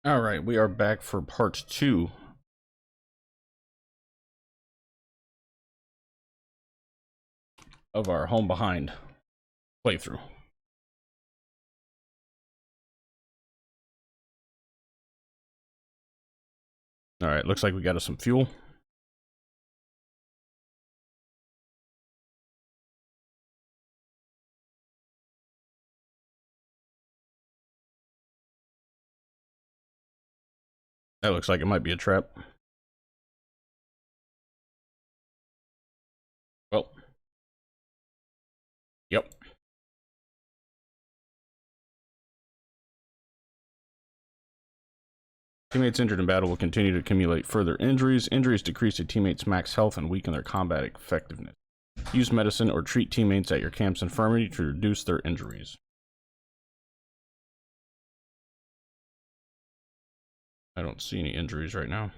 All right, we are back for part 2 of our Home Behind playthrough. All right, looks like we got us some fuel. That looks like it might be a trap. Well, yep. Teammates injured in battle will continue to accumulate further injuries. Injuries decrease a teammate's max health and weaken their combat effectiveness. Use medicine or treat teammates at your camp's infirmary to reduce their injuries. I don't see any injuries right now.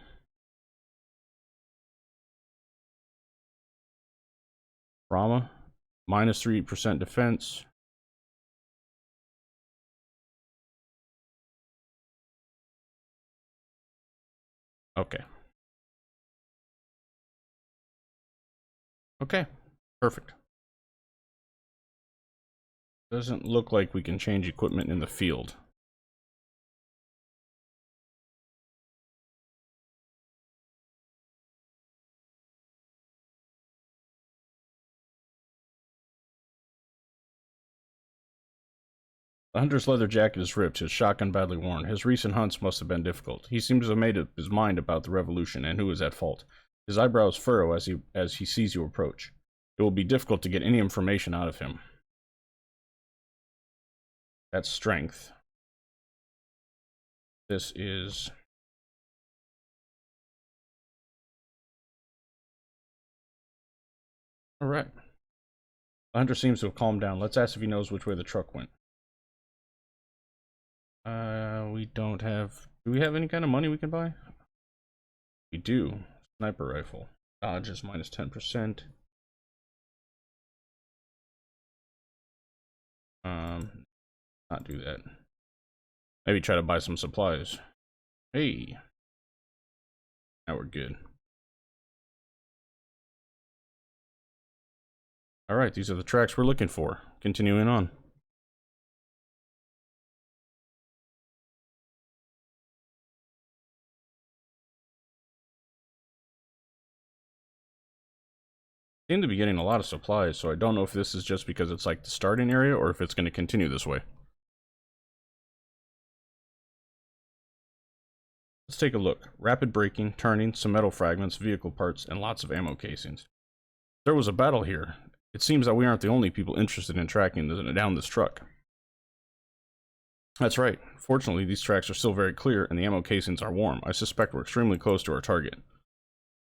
Trauma, minus 3% defense. Okay. Okay, perfect. Doesn't look like we can change equipment in the field. The hunter's leather jacket is ripped, his shotgun badly worn. His recent hunts must have been difficult. He seems to have made up his mind about the revolution and who is at fault. His eyebrows furrow as he sees you approach. It will be difficult to get any information out of him. That's strength. This is... Alright. The hunter seems to have calmed down. Let's ask if he knows which way the truck went. We don't have... Do we have any kind of money we can buy? We do. Sniper rifle. Dodge is minus 10%. Not do that. Maybe try to buy some supplies. Hey. Now we're good. Alright, these are the tracks we're looking for. Continuing on. Seem to be getting a lot of supplies, so I don't know if this is just because it's like the starting area or if it's going to continue this way. Let's take a look. Rapid braking, turning, some metal fragments, vehicle parts, and lots of ammo casings. There was a battle here. It seems that we aren't the only people interested in tracking down this truck. That's right. Fortunately, these tracks are still very clear and the ammo casings are warm. I suspect we're extremely close to our target.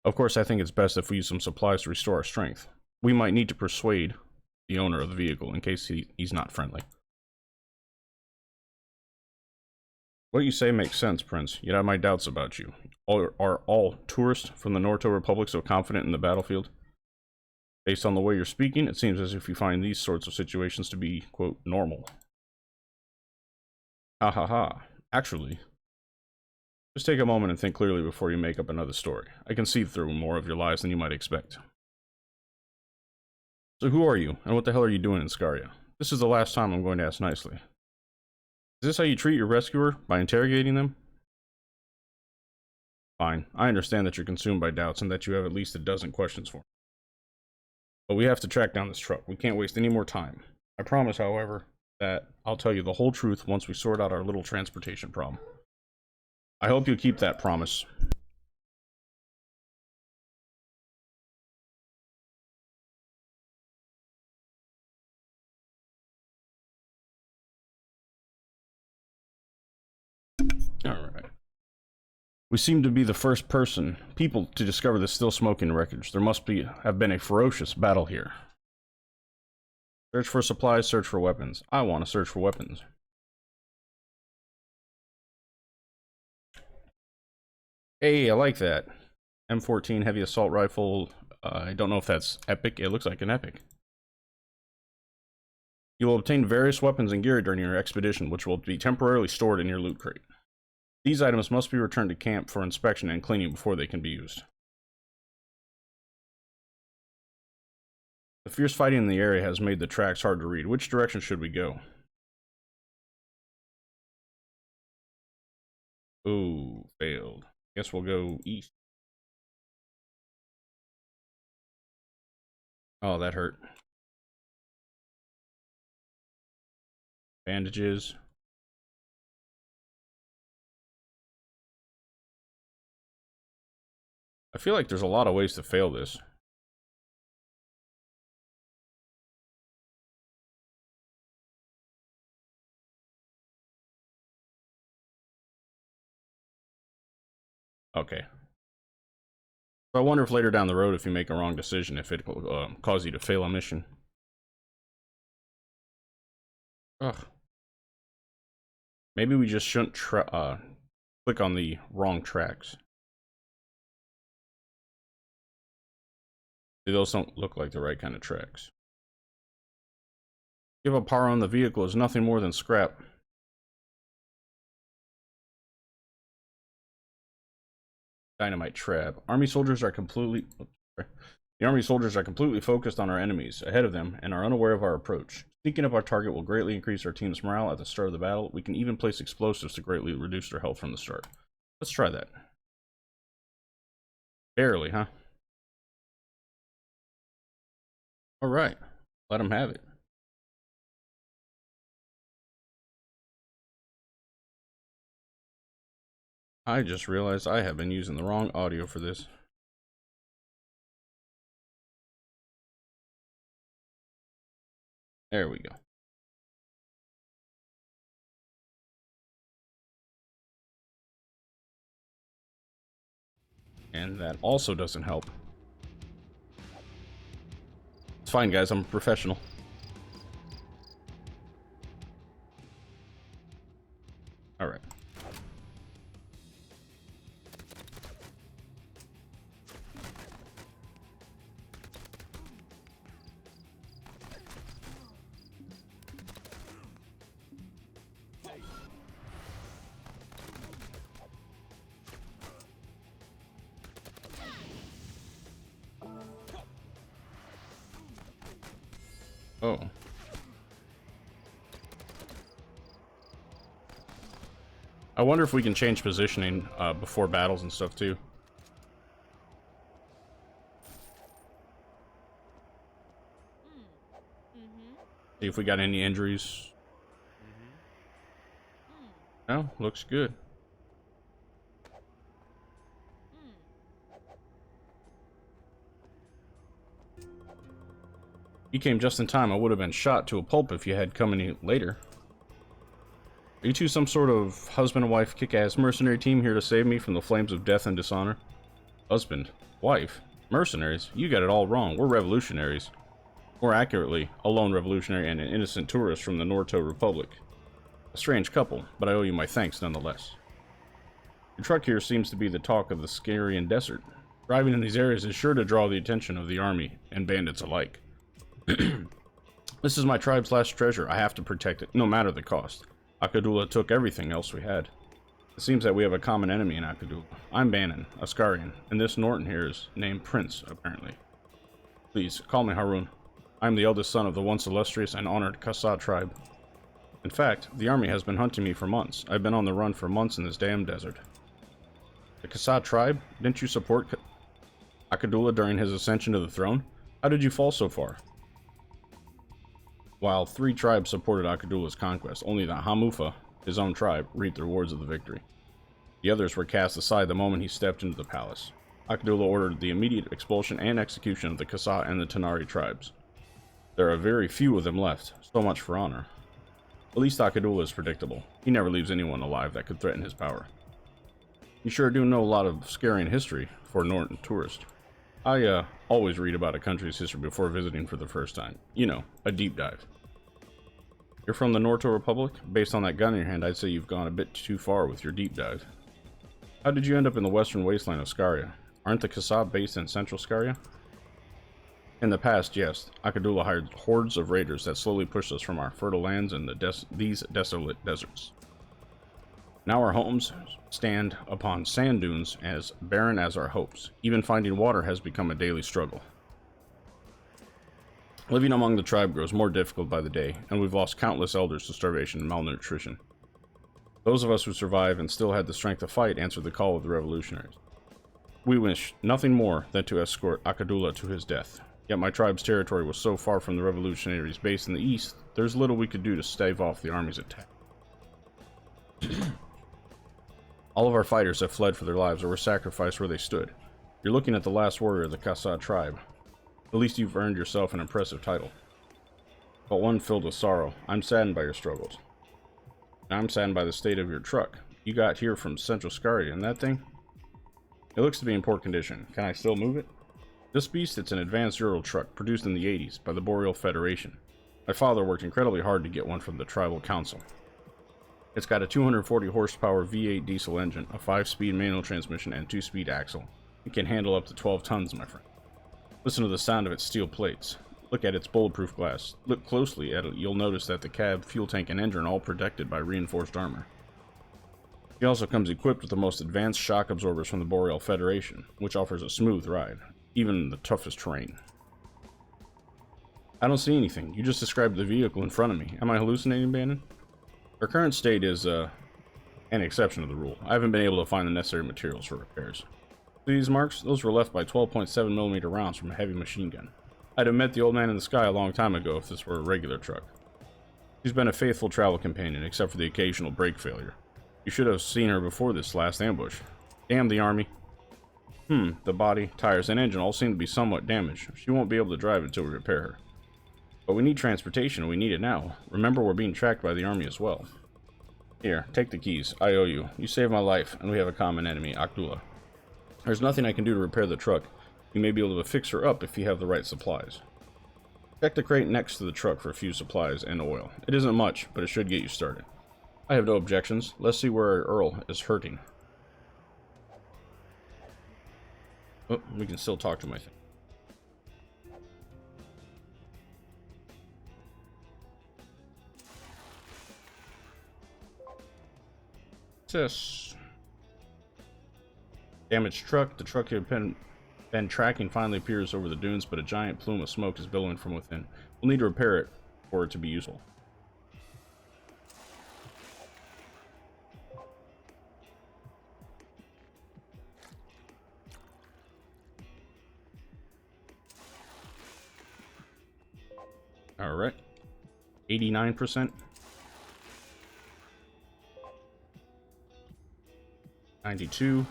Of course, I think it's best if we use some supplies to restore our strength. We might need to persuade the owner of the vehicle in case he's not friendly. What you say makes sense, Prince, yet I have my doubts about you. Are all tourists from the Norto Republic so confident in the battlefield? Based on the way you're speaking, it seems as if you find these sorts of situations to be, quote, normal. Ha ha ha. Actually, just take a moment and think clearly before you make up another story. I can see through more of your lies than you might expect. So who are you, and what the hell are you doing in Scaria? This is the last time I'm going to ask nicely. Is this how you treat your rescuer? By interrogating them? Fine. I understand that you're consumed by doubts and that you have at least a dozen questions for me. But we have to track down this truck. We can't waste any more time. I promise, however, that I'll tell you the whole truth once we sort out our little transportation problem. I hope you'll keep that promise. Alright. We seem to be the first people to discover the still smoking wreckage. There must have been a ferocious battle here. Search for supplies, search for weapons. I want to search for weapons. Hey, I like that. M14 heavy assault rifle. I don't know if that's epic. It looks like an epic. You will obtain various weapons and gear during your expedition, which will be temporarily stored in your loot crate. These items must be returned to camp for inspection and cleaning before they can be used. The fierce fighting in the area has made the tracks hard to read. Which direction should we go? Ooh, failed. Guess we'll go east. Oh, that hurt. Bandages. I feel like there's a lot of ways to fail this. Okay. So I wonder if later down the road, if you make a wrong decision, if it will cause you to fail a mission. Ugh. Maybe we just shouldn't click on the wrong tracks. Those don't look like the right kind of tracks. Give up power on the vehicle is nothing more than scrap. Dynamite trap. Army soldiers are completely... The army soldiers are completely focused on our enemies ahead of them and are unaware of our approach. Sneaking up our target will greatly increase our team's morale at the start of the battle. We can even place explosives to greatly reduce their health from the start. Let's try that. Barely, huh? Alright. Let them have it. I just realized I have been using the wrong audio for this. There we go. And that also doesn't help. It's fine, guys. I'm a professional. All right. Oh. I wonder if we can change positioning before battles and stuff too. See if we got any injuries. No, looks good. You came just in time. I would have been shot to a pulp if you had come any later. Are you two some sort of husband and wife kick-ass mercenary team here to save me from the flames of death and dishonor? Husband? Wife? Mercenaries? You got it all wrong. We're revolutionaries. More accurately, a lone revolutionary and an innocent tourist from the Norto Republic. A strange couple, but I owe you my thanks nonetheless. Your truck here seems to be the talk of the Scarian Desert. Driving in these areas is sure to draw the attention of the army and bandits alike. This is my tribe's last treasure. I have to protect it, no matter the cost. Akadula took everything else we had. It seems that we have a common enemy in Akadula. I'm Bannon, a Scarian, and this Norton here is named Prince, apparently. Please, call me Harun. I'm the eldest son of the once illustrious and honored Kassa tribe. In fact, the army has been hunting me for months. I've been on the run for months in this damn desert. The Kassa tribe? Didn't you support Akadula during his ascension to the throne? How did you fall so far? While 3 tribes supported Akadula's conquest, only the Hamufa, his own tribe, reaped the rewards of the victory. The others were cast aside the moment he stepped into the palace. Akadula ordered the immediate expulsion and execution of the Kassa and the Tanari tribes. There are very few of them left, so much for honor. At least Akadula is predictable. He never leaves anyone alive that could threaten his power. You sure do know a lot of Scarian history for a Norton tourist. I always read about a country's history before visiting for the first time. You know, a deep dive. You're from the Norto Republic? Based on that gun in your hand, I'd say you've gone a bit too far with your deep dive. How did you end up in the western wasteland of Scaria? Aren't the Kassa based in central Scaria? In the past, yes. Akadula hired hordes of raiders that slowly pushed us from our fertile lands and these desolate deserts. Now our homes stand upon sand dunes as barren as our hopes. Even finding water has become a daily struggle. Living among the tribe grows more difficult by the day, and we've lost countless elders to starvation and malnutrition. Those of us who survive and still had the strength to fight answered the call of the revolutionaries. We wish nothing more than to escort Akadula to his death. Yet my tribe's territory was so far from the revolutionaries' base in the east, there's little we could do to stave off the army's attack. All of our fighters have fled for their lives or were sacrificed where they stood. You're looking at the last warrior of the Khassad tribe. At least you've earned yourself an impressive title. But one filled with sorrow. I'm saddened by your struggles. And I'm saddened by the state of your truck. You got here from Central Scaria, and that thing? It looks to be in poor condition. Can I still move it? This beast, it's an advanced Ural truck, produced in the 80s by the Boreal Federation. My father worked incredibly hard to get one from the Tribal Council. It's got a 240 horsepower V8 diesel engine, a 5-speed manual transmission, and 2-speed axle. It can handle up to 12 tons, my friend. Listen to the sound of its steel plates. Look at its bulletproof glass. Look closely at it, you'll notice that the cab, fuel tank, and engine are all protected by reinforced armor. He also comes equipped with the most advanced shock absorbers from the Boreal Federation, which offers a smooth ride, even in the toughest terrain. I don't see anything. You just described the vehicle in front of me. Am I hallucinating, Bannon? Our current state is, an exception to the rule. I haven't been able to find the necessary materials for repairs. See these marks? Those were left by 12.7mm rounds from a heavy machine gun. I'd have met the old man in the sky a long time ago if this were a regular truck. She's been a faithful travel companion, except for the occasional brake failure. You should have seen her before this last ambush. Damn the army. The body, tires, and engine all seem to be somewhat damaged. She won't be able to drive until we repair her. But we need transportation, and we need it now. Remember, we're being tracked by the army as well. Here, take the keys. I owe you. You saved my life, and we have a common enemy, Akdula. There's nothing I can do to repair the truck. You may be able to fix her up if you have the right supplies. Check the crate next to the truck for a few supplies and oil. It isn't much, but it should get you started. I have no objections. Let's see where Earl is hurting. Oh, we can still talk to him, I think. What's this? Damaged truck. The truck you have been tracking finally appears over the dunes, but a giant plume of smoke is billowing from within. We'll need to repair it for it to be useful. Alright. 89%. 92.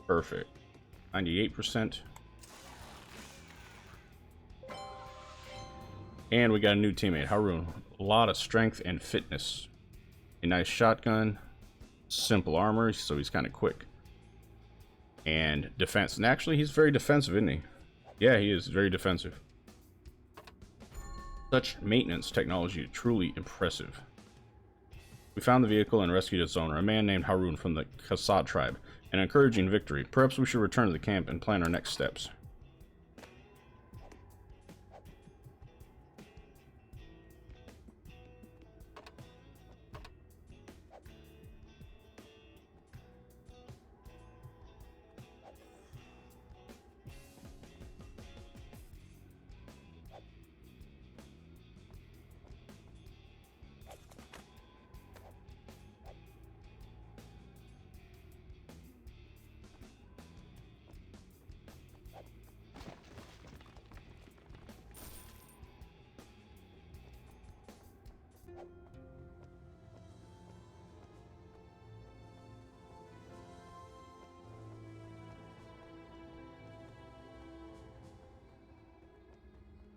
Perfect. 98%. And we got a new teammate, Haroon. A lot of strength and fitness. A nice shotgun. Simple armor, so he's kind of quick. And defense. And actually, he's very defensive, isn't he? Yeah, he is very defensive. Such maintenance technology is truly impressive. We found the vehicle and rescued its owner, a man named Haroon from the Khassad tribe. An encouraging victory. Perhaps we should return to the camp and plan our next steps.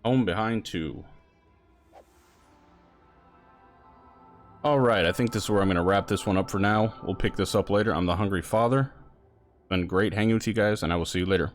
Home behind 2. Alright, I think this is where I'm going to wrap this one up for now. We'll pick this up later. I'm the Hungry Father. It's been great hanging with you guys, and I will see you later.